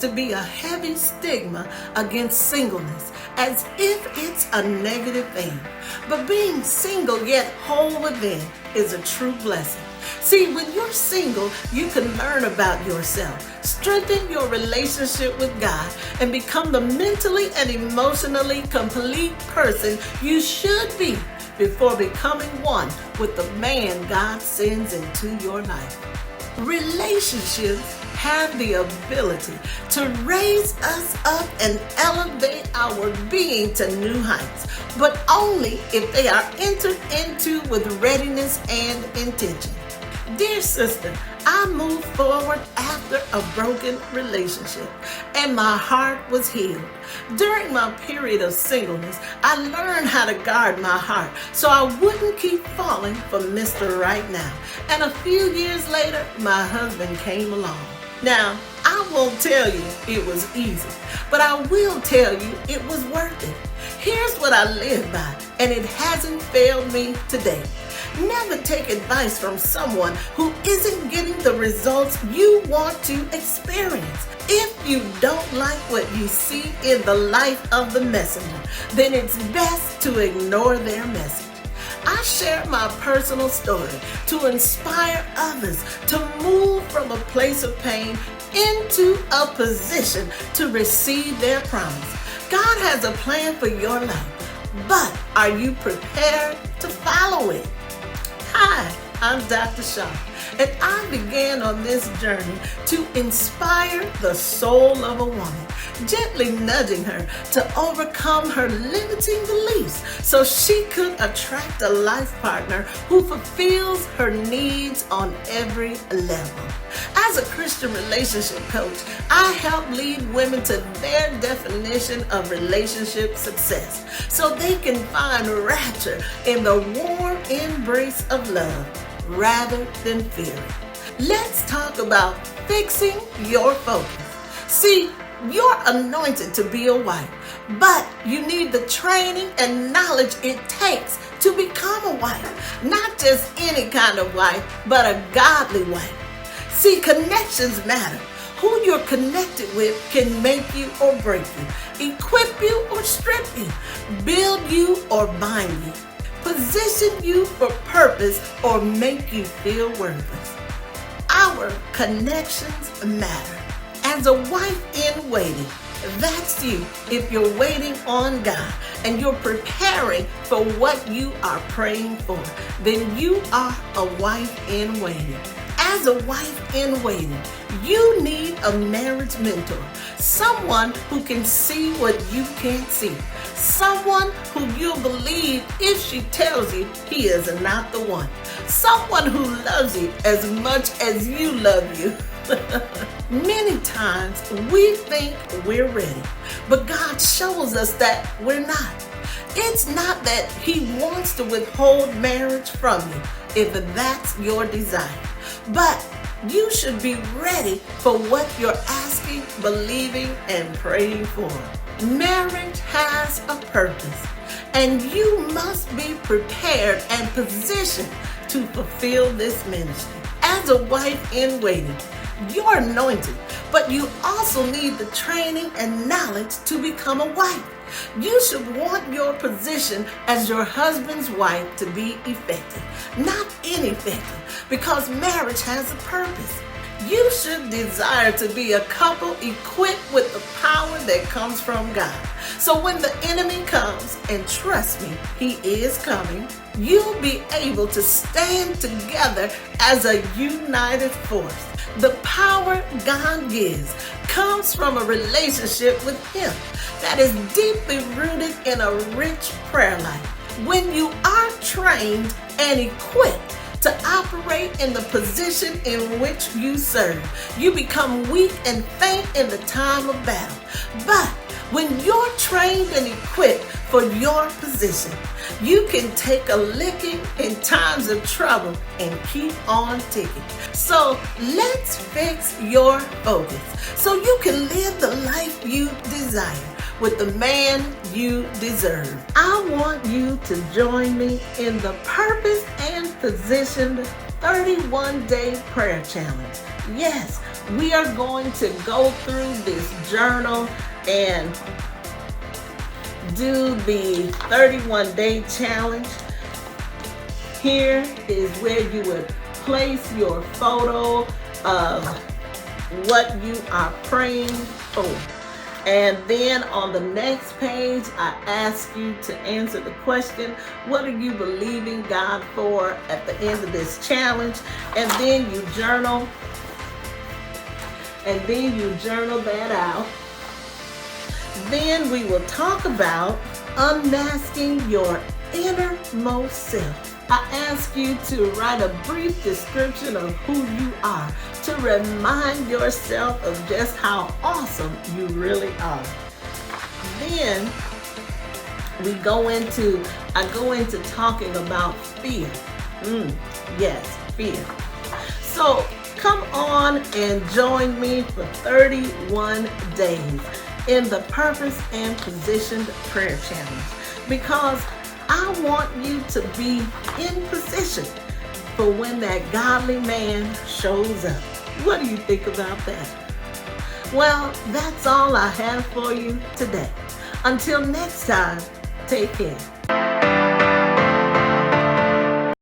to be a heavy stigma against singleness, as if it's a negative thing. But being single yet whole within is a true blessing. See, when you're single, you can learn about yourself, strengthen your relationship with God, and become the mentally and emotionally complete person you should be before becoming one with the man God sends into your life. Relationships have the ability to raise us up and elevate our being to new heights, but only if they are entered into with readiness and intention. Dear sister, I moved forward after a broken relationship, and my heart was healed. During my period of singleness, I learned how to guard my heart so I wouldn't keep falling for Mr. Right Now. And a few years later, my husband came along. Now, I won't tell you it was easy, but I will tell you it was worth it. Here's what I live by, and it hasn't failed me today. Never take advice from someone who isn't getting the results you want to experience. If you don't like what you see in the life of the messenger, then it's best to ignore their message. I share my personal story to inspire others to move from a place of pain into a position to receive their promise. God has a plan for your life, but are you prepared to follow it? Hi, I'm Dr. Shaw, and I began on this journey to inspire the soul of a woman, gently nudging her to overcome her limiting beliefs so she could attract a life partner who fulfills her needs on every level. As a Christian relationship coach, I help lead women to their definition of relationship success so they can find rapture in the warm embrace of love rather than fear. Let's talk about fixing your focus. See, you're anointed to be a wife, but you need the training and knowledge it takes to become a wife. Not just any kind of wife, but a godly wife. See, connections matter. Who you're connected with can make you or break you, equip you or strip you, build you or bind you, position you for purpose or make you feel worthless. Our connections matter. As a wife in waiting, that's you if you're waiting on God and you're preparing for what you are praying for, then you are a wife in waiting. As a wife in waiting, you need a marriage mentor, someone who can see what you can't see, someone who you'll believe if she tells you he is not the one, someone who loves you as much as you love you. Many times we think we're ready, but God shows us that we're not. It's not that He wants to withhold marriage from you if that's your desire, but you should be ready for what you're asking, believing, and praying for. Marriage has a purpose, and you must be prepared and positioned to fulfill this ministry. As a wife in waiting, you're anointed, but you also need the training and knowledge to become a wife. You should want your position as your husband's wife to be effective, not ineffective, because marriage has a purpose. You should desire to be a couple equipped with the power that comes from God. So when the enemy comes, and trust me, he is coming, you'll be able to stand together as a united force. The power God gives comes from a relationship with Him that is deeply rooted in a rich prayer life. When you are trained and equipped to operate in the position in which you serve, you become weak and faint in the time of battle. But when you're trained and equipped for your position, you can take a licking in times of trouble and keep on ticking. So let's fix your focus so you can live the life you desire with the man you deserve. I want you to join me in the Purpose and Positioned 31-day prayer challenge. Yes, we are going to go through this journal and do the 31-day challenge. Here is where you would place your photo of what you are praying for. And then on the next page, I ask you to answer the question, what are you believing God for at the end of this challenge? And then you journal. And then you journal that out. Then we will talk about unmasking your innermost self. I ask you to write a brief description of who you are to remind yourself of just how awesome you really are. Then I go into talking about fear. Yes, fear. So come on and join me for 31 days in the Purpose and Positioned Prayer Challenge, because I want you to be in position for when that godly man shows up. What do you think about that? Well, that's all I have for you today. Until next time, take care.